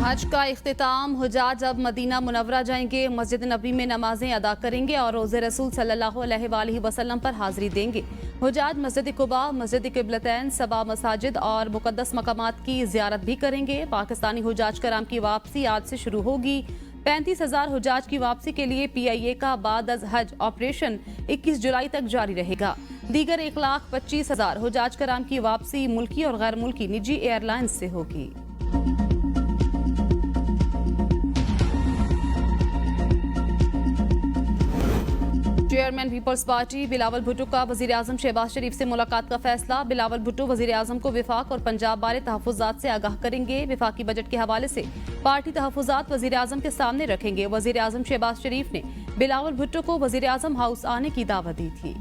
हज का इख्तिताम हुजाज अब मदीना मुनव्वरा जाएंगे, मस्जिद नबी में नमाजें अदा करेंगे और रोज़े रसूल सल्लल्लाहु अलैहि वसल्लम पर हाजिरी देंगे। हुजाज मस्जिद कुबा, मस्जिद किबलतैन, सबा मसाजिद और मुकद्दस मकामात की ज़ियारत भी करेंगे। पाकिस्तानी हुजाज कराम की वापसी आज से शुरू होगी। 35,000 हुजाज की वापसी के लिए PIA का बाद अज हज ऑपरेशन 21 जुलाई तक जारी रहेगा। दीगर 1,25,000 हुजाज कराम की वापसी मुल्की और गैर मुल्की निजी एयरलाइंस से होगी। Chairman Peoples Party Bilawal Bhutto का वजीर आजम शहबाज शरीफ से मुलाकात का फैसला। बिलावल भुट्टो वजीर आजम को विफाक और पंजाब बारे तहफ़्फ़ुज़ात से आगाह करेंगे। विफाकी बजट के हवाले से पार्टी तहफ़्फ़ुज़ात वजीर आजम के सामने रखेंगे। वजीर आजम शहबाज शरीफ ने बिलावल भुट्टो को वजीर आजम हाउस आने की दावत दी थी।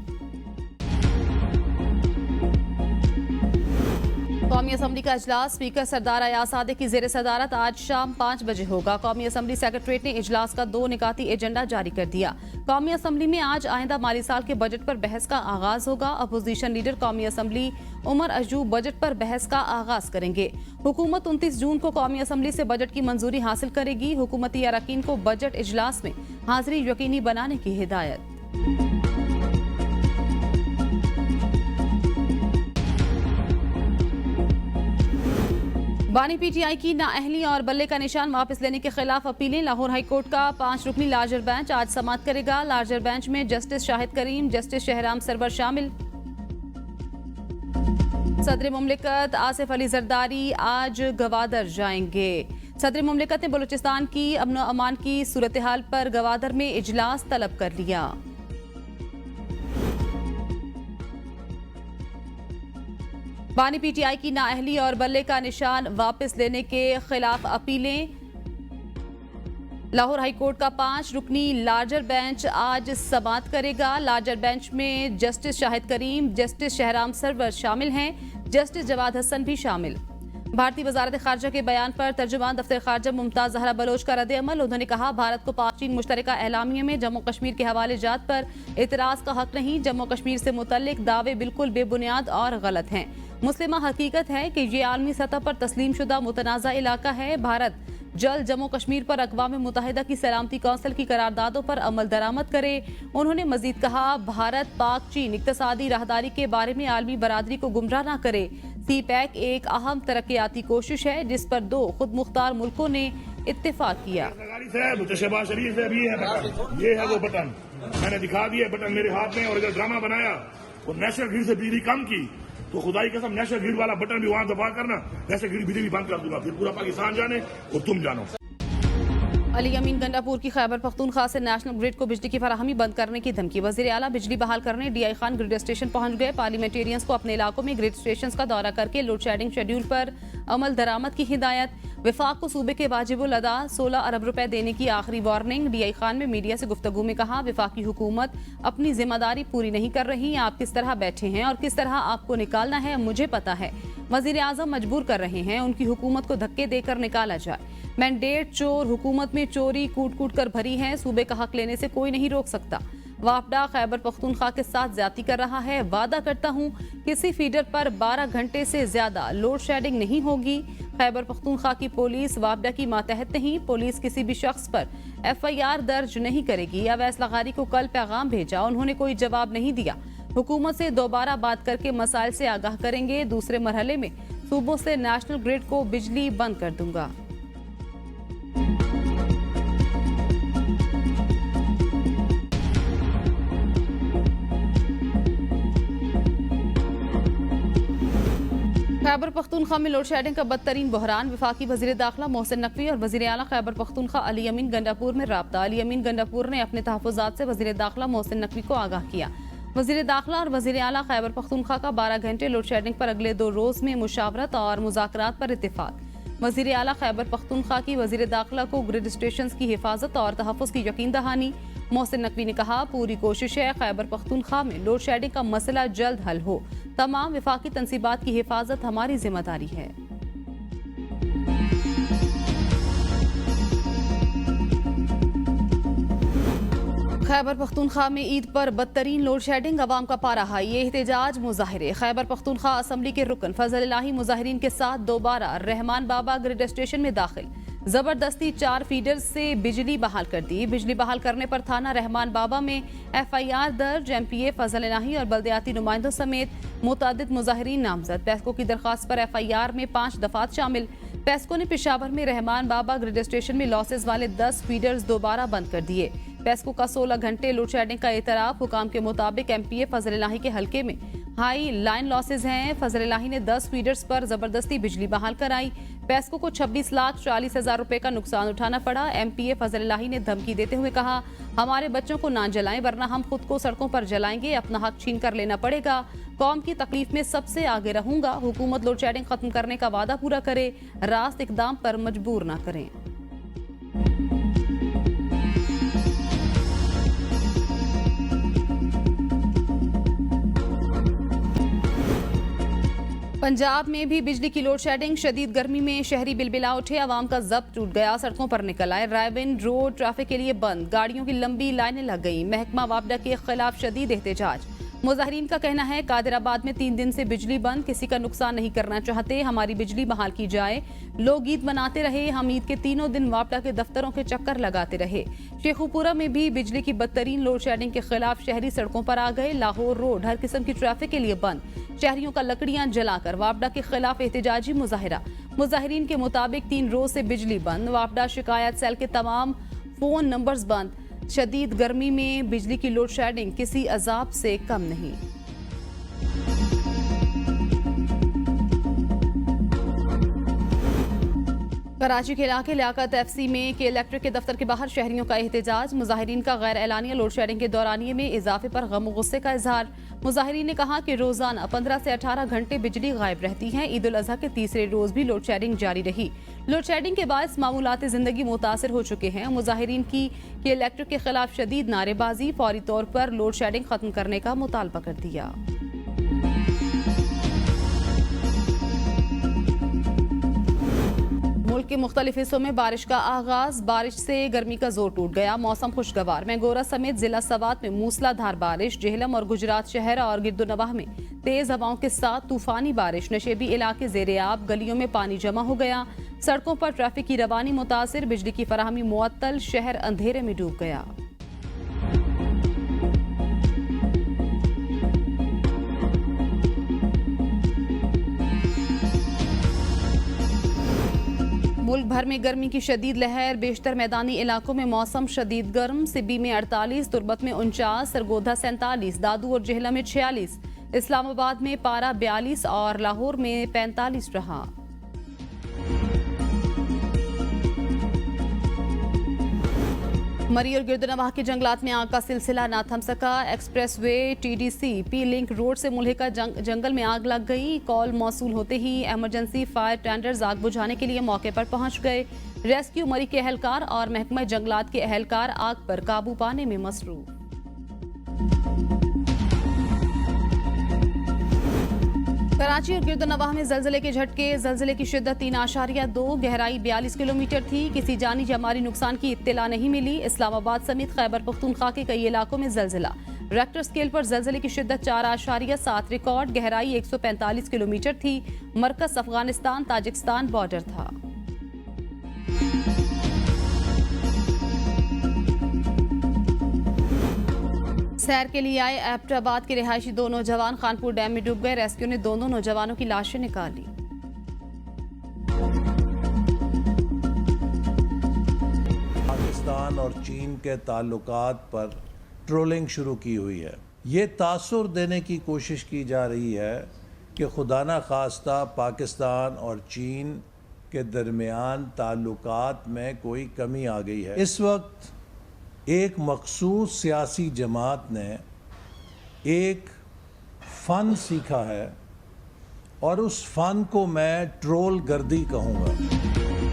कौमी असम्बली का इजलास स्पीकर सरदार अयाज सादिक की जेर सदारत आज शाम 5 बजे होगा। कौमी असम्बली सेक्रेटरीट ने इजलास का 2 निकाती एजेंडा जारी कर दिया। कौमी असम्बली में आज आइंदा माली साल के बजट पर बहस का आगाज होगा। अपोजिशन लीडर कौमी असम्बली उमर अजूब बजट पर बहस का आगाज करेंगे। हुकूमत 29 जून को कौमी असम्बली से बजट की मंजूरी हासिल करेगी। हुकूमती अरकान को बजट इजलास में हाजिरी यकीनी बनाने की हिदायत। बानी PTI की नाअहली और बल्ले का निशान वापस लेने के खिलाफ अपीलें। लाहौर हाईकोर्ट का 5 रुकनी लार्जर बेंच आज समाअत करेगा। लार्जर बेंच में जस्टिस शाहिद करीम, जस्टिस शहराम सरवर शामिल। सदर मुमलिकत आसिफ अली जरदारी आज गवादर जाएंगे। सदर मुमलिकत ने बलूचिस्तान की अमन अमान की सूरत हाल पर गवादर में इजलास तलब कर लिया। बानी PTI की नाअहली और बल्ले का निशान वापस लेने के खिलाफ अपीलें। लाहौर हाईकोर्ट का 5 रुकनी लार्जर बेंच आज समाअत करेगा। लार्जर बेंच में जस्टिस शाहिद करीम, जस्टिस शहराम सरवर शामिल हैं। जस्टिस जवाद हसन भी शामिल। भारतीय वजारत खारजा के बयान पर तर्जुमान दफ्तर खारजा मुमताज जहरा बलोच का रद्द-ए-अमल। उन्होंने कहा, भारत को पाक चीन मुश्तरका एलामिया में जम्मू कश्मीर के हवाले जात पर एतराज का हक नहीं। जम्मू कश्मीर से मुतल्लिक दावे बिल्कुल बेबुनियाद और गलत हैं। मुस्लिमा हकीकत है कि ये आलमी सतह पर तस्लीम शुदा मुतनाज़ा इलाका है। भारत जल्द जम्मू कश्मीर पर अक़वाम मुत्तहिदा की सलामती कौंसिल की करारदादों पर अमल दरामद करे। उन्होंने मजीद कहा, भारत पाक चीन इक़्तिसादी राहदारी के बारे में आलमी बरादरी को गुमराह न करे। CPEC एक अहम तरक्याती कोशिश है जिस पर 2 खुद मुख्तार मुल्कों ने इत्तेफाक किया। ये है वो बटन, मैंने दिखा दिया बटन मेरे हाथ में, और अगर ड्रामा बनाया और नेशनल ग्रिड से बिजली कम की तो खुदाई कसम नेशनल ग्रिड वाला बटन भी वहां दबा करना, नेशनल ग्रिड बिजली बंद कर दूंगा। फिर पूरा पाकिस्तान जाने और तुम जानो। अली अमीन गंडापुर की खैबर पख्तूनख्वा से नेशनल ग्रिड को बिजली की फराहमी बंद करने की धमकी। वजीर आला बिजली बहाल करने DI खान ग्रिड स्टेशन पहुंच गए। पार्लियामेंटेरियंस को अपने इलाकों में ग्रिड स्टेशन का दौरा करके लोड शेडिंग शेड्यूल पर अमल दरामद की हिदायत। विफाक को सूबे के वाजिबुल अदा 16 अरब रुपए देने की आखिरी वार्निंग। DI खान में मीडिया से गुफ्तगू में कहा, विफाकी हुकूमत अपनी जिम्मेदारी पूरी नहीं कर रही। आप किस तरह बैठे हैं और किस तरह आपको निकालना है मुझे पता है। वजीर आजम मजबूर कर रहे हैं उनकी हुकूमत को धक्के देकर निकाला जाए। मैंडेट चोर, हुकूमत में चोरी कूट कूट कर भरी है। सूबे का हक लेने से कोई नहीं रोक सकता। वापडा खैबर पख्तूनख्वा के साथ ज्यादती कर रहा है। वादा करता हूँ किसी फीडर पर 12 घंटे से ज्यादा लोड शेडिंग नहीं होगी। खैबर पख्तूनख्वा की पुलिस वापडा की मातहत नहीं। पुलिस किसी भी शख्स पर FIR दर्ज नहीं करेगी। अवैस लगारी को कल पैगाम भेजा, उन्होंने कोई जवाब नहीं दिया। हुकूमत से दोबारा बात करके मसाइल से आगाह करेंगे। दूसरे मरहले में सूबों से नेशनल ग्रिड को बिजली बंद कर दूंगा। खैबर पख्तूनख्वा में लोड शेडिंग का बदतरीन बहरान। वफाकी वजीर दाखिला मोहसिन नकवी और वजीर आला खैबर पख्तूनख्वा अली अमीन गंडापुर में राब्ता। अली अमीन गंडापुर ने अपने तहफ़्फ़ुज़ात से वजीर दाखिला मोहसिन नकवी को आगाह किया। वजीर दाखिला और वजीर आला खैबर पख्तूनख्वा का 12 घंटे लोड शेडिंग पर अगले 2 रोज में मुशावरत और मुज़ाकरात पर इत्तेफाक। वजीर आला खैबर पख्तूनख्वा की वजीर दाखिला को ग्रिड स्टेशन की हिफाजत और तहफ़्फ़ुज़ की यकीन दहानी। मोहसिन नकवी ने कहा, पूरी कोशिश है खैबर पख्तूनख्वा में लोड शेडिंग का मसला जल्द हल हो। तमाम विफाकी तंसीबात की हिफाजत हमारी जिम्मेदारी है। खैबर पख्तूनख्वा में ईद पर बदतरीन लोड शेडिंग, अवाम का पारा हाई। ये एहतजाज मुजाहिरे। खैबर पख्तूनख्वा असम्बली के रुकन फजल इलाही मुजाहिरीन के साथ दोबारा रहमान बाबा ग्रिड स्टेशन में दाखिल। जबरदस्ती 4 फीडर्स से बिजली बहाल कर दी। बिजली बहाल करने पर थाना रहमान बाबा में FIR दर्ज। MPA फजल इलाही और बल्दियाती नुमाइंदों समेत मुतअद्दिद मुजाहिरीन नामजद। पेस्को की दरख्वास्त पर FIR में 5 दफात शामिल। पेस्को ने पेशावर में रहमान बाबा ग्रिड स्टेशन में लॉसेस वाले 10 फीडर्स दोबारा बंद कर दिए। पेस्को का 16 घंटे लोड शेडिंग का एतराफ। हुकाम के मुताबिक MPA फजल इलाही के हल्के में हाई लाइन लॉसेस हैं। फजल इलाही ने 10 फीडर्स पर जबरदस्ती बिजली बहाल कराई। पेस्को को 26,40,000 रुपए का नुकसान उठाना पड़ा। MPA फजल इलाही ने धमकी देते हुए कहा, हमारे बच्चों को ना जलाएं वरना हम खुद को सड़कों पर जलाएंगे, अपना हक छीन कर लेना पड़ेगा। कौम की तकलीफ में सबसे आगे रहूंगा। हुकूमत लोड शेडिंग खत्म करने का वादा पूरा करे, रास्त इकदाम पर मजबूर ना करें। पंजाब में भी बिजली की लोड शेडिंग। शदीद गर्मी में शहरी बिलबिला उठे, आवाम का जब्त टूट गया, सड़कों पर निकल आए। रायविन रोड ट्रैफिक के लिए बंद, गाड़ियों की लंबी लाइनें लग गई। महकमा वापडा के खिलाफ शदीद एहतजाज। मुजाहिरीन का कहना है कादिराबाद में 3 दिन से बिजली बंद, किसी का नुकसान नहीं करना चाहते, हमारी बिजली बहाल की जाए। लोग ईद मनाते रहे, हम ईद के तीनों दिन वापडा के दफ्तरों के चक्कर लगाते रहे। शेखुपुरा में भी बिजली की बदतरीन लोड शेडिंग के खिलाफ शहरी सड़कों पर आ गए। लाहौर रोड हर किस्म की ट्रैफिक के लिए बंद, शहरियों का लकड़ियां जलाकर वापडा के खिलाफ एहतजाजी मुजाहिरा। मुजाहिरीन के मुताबिक 3 रोज से बिजली बंद। वापडा शिकायत सेल के तमाम फोन नंबर्स बंद। शदीद गर्मी में बिजली की लोड शेडिंग किसी अजाब से कम नहीं। कराची के इलाके लियाकत FC में के इलेक्ट्रिक के दफ्तर के बाहर शहरियों का एहतजाज। मुजाहिरीन का गैर एलानिया लोड शेडिंग के दौरानिये में इजाफे पर गम गुस्से का इजहार। मुजाहिरीन ने कहा कि रोजाना 15 से 18 घंटे बिजली गायब रहती है। ईद उल अजहा के तीसरे रोज भी लोड शेडिंग जारी रही। लोड शेडिंग के बायस मामूलात जिंदगी मुतासर हो चुके हैं। मुजाहिरीन की के इलेक्ट्रिक के खिलाफ शदीद नारेबाजी, फौरी तौर पर लोड शेडिंग खत्म करने का मुतालबा कर दिया। मुल्क के मुख्तलिफ हिस्सों में बारिश का आगाज। बारिश से गर्मी का जोर टूट गया, मौसम खुशगवार। मैंगोरा समेत जिला सवात में मूसलाधार बारिश। जेहलम और गुजरात शहर और गिरदोनवाह में तेज हवाओं के साथ तूफानी बारिश। नशेबी इलाके ज़ेरे-आब, गलियों में पानी जमा हो गया। सड़कों पर ट्रैफिक की रवानी मुतासिर, बिजली की फराहमी मुअत्तल, शहर अंधेरे में डूब गया। मुल्क भर में गर्मी की शदीद लहर। बेशतर मैदानी इलाकों में मौसम शदीद गर्म। सिब्बी में 48, तुर्बत में 49, सरगोधा 47, दादू और जेहला में 46, इस्लामाबाद में पारा 42 और लाहौर में 45 रहा। मरी और गिरदोनवाह के जंगलात में आग का सिलसिला ना थम सका। Express way TDC P link road से मुल्हिका जंगल में आग लग गई। कॉल मौसूल होते ही इमरजेंसी फायर टेंडर्स आग बुझाने के लिए मौके पर पहुंच गए। रेस्क्यू मरी के एहलकार और महकमा जंगलात के एहलकार आग पर काबू पाने में मसरूफ। कराची और गिरदोनवाह में जलजले के झटके। जलजले की शिद्दत 3.2, गहराई 42 किलोमीटर थी। किसी जानी जमाली नुकसान की इत्तला नहीं मिली। इस्लामाबाद समेत खैबर पख्तूनख्वा के कई इलाकों में जलजिला। रेक्टर स्केल पर जलजले की शिद्दत 4.7 रिकॉर्ड। गहराई 145 किलोमीटर थी। मरकज अफगानिस्तान ताजिकिस्तान बॉर्डर था। सैर के लिए आए एबटाबाद के रिहायशी 2 नौजवान खानपुर डैम में डूब गए। रेस्क्यू ने दोनों नौजवानों की लाशें निकाली। पाकिस्तान और चीन के ताल्लुकात पर ट्रोलिंग शुरू की हुई है। ये तासुर देने की कोशिश की जा रही है कि खुदा न खास्ता पाकिस्तान और चीन के दरमियान ताल्लुकात में कोई कमी आ गई है। इस वक्त एक मखसूस सियासी जमात ने एक फ़न सीखा है और उस फ़न को मैं ट्रोल गर्दी कहूँगा।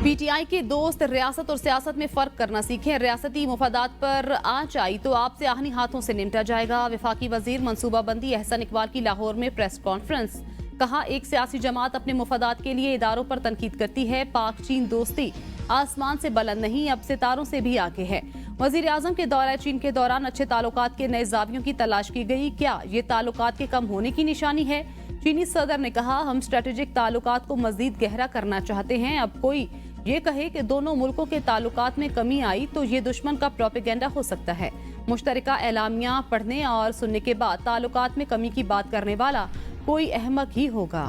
PTI के दोस्त रियासत और सियासत में फ़र्क करना सीखें। रियासती मुफादात पर आँच आई तो आपसे आहनी हाथों से निपटा जाएगा। वफाकी वजीर मनसूबाबंदी एहसन इकबाल की लाहौर में प्रेस कॉन्फ्रेंस। कहा, एक सियासी जमात अपने मुफादात के लिए इदारों पर तनकीद करती है। पाक चीन दोस्ती आसमान से बुलंद नहीं, अब सितारों से भी आगे है। वजीर आजम के दौरा चीन के दौरान अच्छे ताल्लुकात के नए जावियों की तलाश की गई। क्या ये ताल्लुकात के कम होने की निशानी है? चीनी सदर ने कहा, हम स्ट्रेटेजिक ताल्लुकात को मजीद गहरा करना चाहते हैं। अब कोई ये कहे कि दोनों मुल्कों के ताल्लुकात में कमी आई तो ये दुश्मन का प्रोपेगेंडा हो सकता है। मुश्तरका एलामिया पढ़ने और सुनने के बाद ताल्लुकात में कमी की बात करने वाला कोई अहमक ही होगा।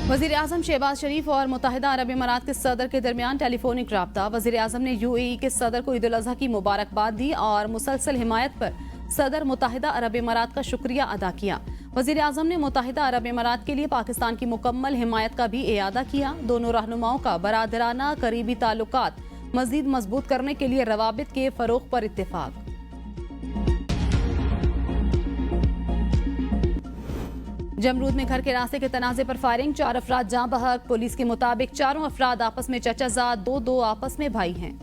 वज़ीर आज़म शहबाज शरीफ और मुत्तहिदा अरब इमारात के सदर के दरमियान टेलीफोनिक राब्ता। वज़ीर आज़म ने UAE के सदर को ईद उल अज़हा की मुबारकबाद दी और मुसलसल हिमायत पर सदर मुत्तहिदा अरब इमारात का शुक्रिया अदा किया। वज़ीर आज़म ने मुत्तहिदा अरब इमारात के लिए पाकिस्तान की मुकम्मल हिमायत का भी इयादा किया। दोनों रहनुमाओं का बरादराना करीबी ताल्लुकात मज़ीद मजबूत करने के लिए रवाबित के फ़रोग़ पर इत्तेफाक। जमरूद में घर के रास्ते के तनाज़े पर फायरिंग, 4 अफराद जाँ बहक। पुलिस के मुताबिक चारों अफराद आपस में चचाजाद, दो आपस में भाई हैं।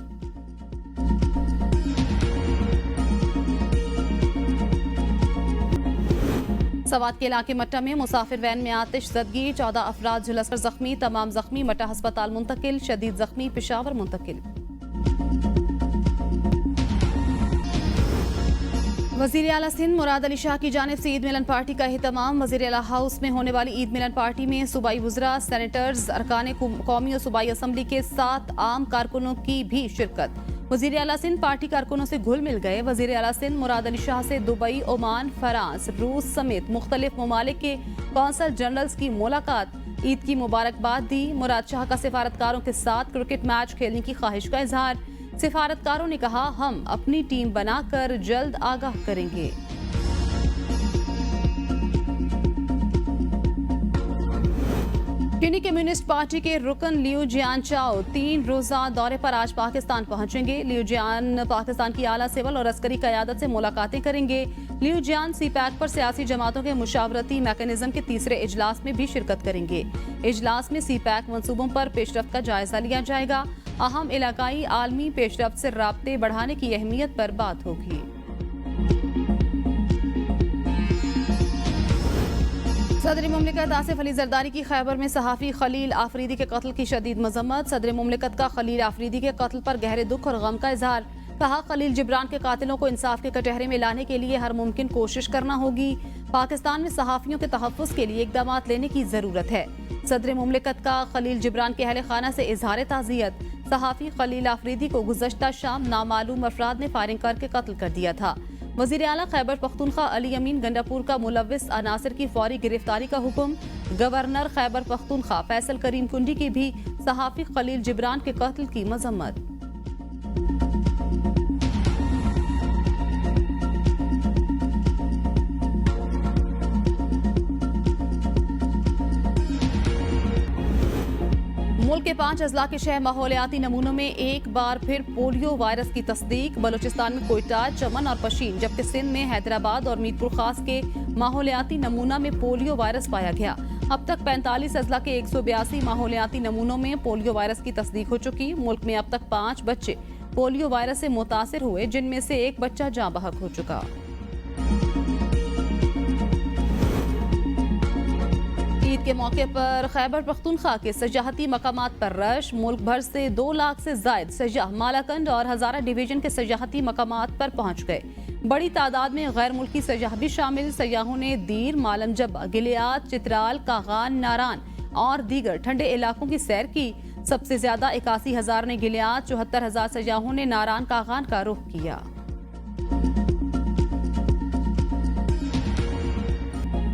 सवात के इलाके मट्टा में मुसाफिर वैन में आतिश ज़दगी, 14 अफराद झुलसकर जख्मी। तमाम जख्मी मट्टा अस्पताल मुंतकिल, शदीद जख्मी पेशावर मुंतकिल। वज़ीर आला सिंध मुराद अली शाह की जानिब से ईद मिलन पार्टी का एहतमाम। वज़ीर आला हाउस में होने वाली ईद मिलन पार्टी में सूबाई वज़रा, सेनेटर्स, अरकान कौमी और सूबाई असम्बली के 7 आम कारकुनों की भी शिरकत। वज़ीर आला सिंध पार्टी कारकुनों से घुल मिल गए। वज़ीर आला सिंध मुराद अली शाह से दुबई, ओमान, फ्रांस, रूस समेत मुख्तलिफ ममालिक के कौंसल जनरल्स की मुलाकात, ईद की मुबारकबाद दी। मुराद शाह का सिफारतकारों के साथ क्रिकेट मैच खेलने की ख्वाहिश का इजहार। सिफारतकारों ने कहा, हम अपनी टीम बनाकर जल्द आगाह करेंगे। चीनी कम्युनिस्ट पार्टी के रुकन लियू जियानचाओ 3 रोजा दौरे पर आज पाकिस्तान पहुंचेंगे। लियू जियान पाकिस्तान की आला सिविल और अस्करी क़यादत से मुलाकातें करेंगे। लियू जियान CPAC पर सियासी जमातों के मुशावरती मैकेनिज्म के तीसरे इजलास में भी शिरकत करेंगे। इजलास में CPAC मंसूबों पर पेशरफ्त का जायजा लिया जाएगा। अहम इलाकाई आलमी पेशरफ्त से राब्ते बढ़ाने की अहमियत पर बात होगी। सदर मुमलिकत आसिफ अली जरदारी की खैबर में सहाफ़ी खलील आफरीदी के कत्ल की शदीद मजम्मत। सदर मुमलिकत का खलील आफरीदी के कत्ल पर गहरे दुख और गम का इजहार। कहा, खलील जिब्रान के कातिलों को इंसाफ के कटहरे में लाने के लिए हर मुमकिन कोशिश करना होगी। पाकिस्तान में सहाफ़ियों के तहफ़्फ़ुज़ के लिए इक़दाम लेने की ज़रूरत है। सदर मुमलिकत का खलील जिब्रान के अहले खाना से इजहार ताज़ियत। सहाफ़ी खलील आफरीदी को गुज़श्ता शाम नामालूम अफराद ने फायरिंग करके कत्ल कर दिया था। वज़ीर आला खैबर पख्तूनख्वा अली अमीन गंडापुर का मुलव्विस अनासिर की फौरी गिरफ्तारी का हुक्म। गवर्नर खैबर पख्तूनख्वा फैसल करीम कुंडी की भी सहाफ़ी खलील जिब्रान के कत्ल की मजम्मत। मुल्क के 5 अजला के शहर माहौलियाती नमूनों में एक बार फिर पोलियो वायरस की तस्दीक। बलूचिस्तान में कोयटा, चमन और पशीन, जबकि सिंध में हैदराबाद और मीरपुर खास के माहौलियाती नमूना में पोलियो वायरस पाया गया। अब तक 45 अजला के 182 माहौलियाती नमूनों में पोलियो वायरस की तस्दीक हो चुकी। मुल्क में अब तक 5 बच्चे पोलियो वायरस से मुतासिर हुए, जिनमें से एक बच्चा जाँ बहक हो चुका। ईद के मौके पर खैबर पख्तूनख्वा के सयाहती मकामात पर रश। मुल्क भर से 2 लाख से जायद सयाह मालाकंड और हजारा डिवीजन के सयाहती मकामात पर पहुंच गए। बड़ी तादाद में गैर मुल्की सयाह भी शामिल। सयाहों ने दीर, मालमजब, गिलियात, चित्राल, कागान, नारान और दीगर ठंडे इलाकों की सैर की। सबसे ज्यादा 81,000 ने गिलियात, 74,000 सयाहों ने नारान कागान का रुख किया।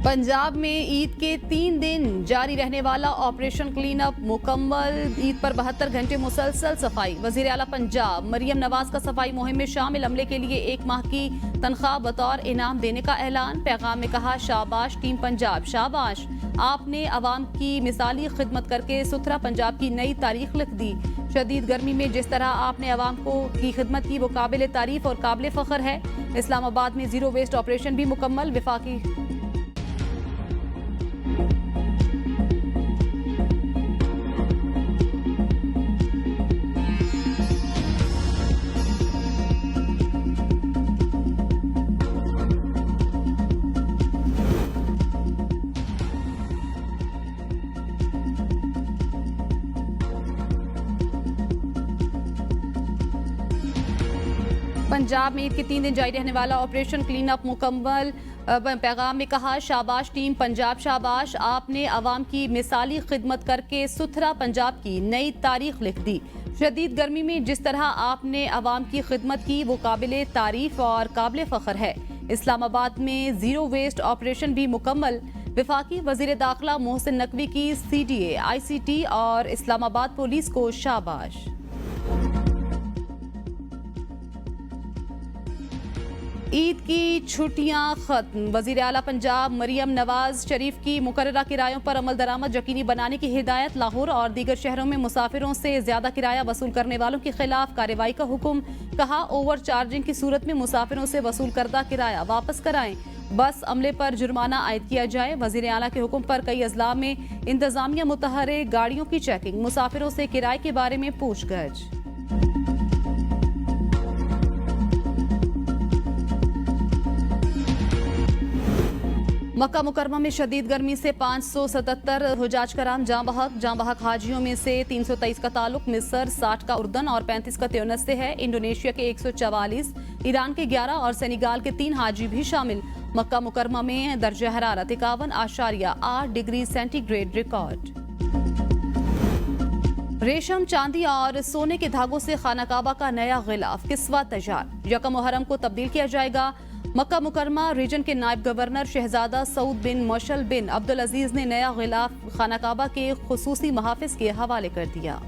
पंजाब में ईद के 3 दिन जारी रहने वाला ऑपरेशन क्लीन अप मुकम्मल। ईद पर 72 घंटे मुसलसल सफाई। वजीर आला पंजाब मरियम नवाज का सफाई मुहिम में शामिल अमले के लिए 1 माह की तनख्वाह बतौर इनाम देने का ऐलान। पैगाम में कहा, शाबाश टीम पंजाब, शाबाश, आपने अवाम की मिसाली खिदमत करके सुथरा पंजाब की नई तारीख लिख दी। शदीद गर्मी में जिस तरह आपने अवाम को की खिदमत की वो काबिल तारीफ और काबिल फख्र है। इस्लामाबाद में जीरो वेस्ट ऑपरेशन भी मुकम्मल। विफाकी पंजाब में ईद के 3 दिन जारी रहने वाला ऑपरेशन क्लीन अप मुकम्मल। पैगाम में कहा, शाबाश टीम पंजाब शाबाश, आपने अवाम की मिसाली खिदमत करके सुथरा पंजाब की नई तारीख लिख दी। शदीद गर्मी में जिस तरह आपने अवाम की खिदमत की वो काबिले तारीफ और काबिले फख्र है। इस्लामाबाद में जीरो वेस्ट ऑपरेशन भी मुकम्मल। वफाकी वजीर दाखिला मोहसिन नकवी की CDA, ICT और इस्लामाबाद पुलिस को शाबाश। ईद की छुट्टियां खत्म। वजीर आला पंजाब मरियम नवाज शरीफ की मुकर्ररा किरायों पर अमल दरामद यकीनी बनाने की हिदायत। लाहौर और दीगर शहरों में मुसाफिरों से ज्यादा किराया वसूल करने वालों के खिलाफ कार्रवाई का हुक्म। कहा, ओवर चार्जिंग की सूरत में मुसाफिरों से वसूल करदा किराया वापस कराएं। बस अमले पर जुर्माना आयद किया जाए। वजीर आला के हुक्म पर कई अजला में इंतजामिया मुतहर्रे गाड़ियों की चेकिंग। मुसाफिरों से किराए के बारे में पूछगछ। मक्का मुकरमा में शदीद गर्मी से 577 हुजाज कराम जाँ बहक हाजियों में से 323 का ताल्लुक मिस्र, 60 का उर्दन और 35 का त्यूनिस से है। इंडोनेशिया के 144, ईरान के 11 और सेनेगाल के 3 हाजी भी शामिल। मक्का मुकरमा में दर्जा हरारत 51.8 डिग्री सेंटीग्रेड रिकॉर्ड। रेशम, चांदी और सोने के धागों से खाना काबा का नया गिलाफ किस्वा तैयार। यकम मुहर्रम को तब्दील किया जाएगा। मक्का मुकरमा रीजन के नायब गवर्नर शहजादा सऊद बिन मशल बिन अब्दुल अजीज ने नया गिलाफ खाना काबा के खुसूसी महाफिज के हवाले कर दिया।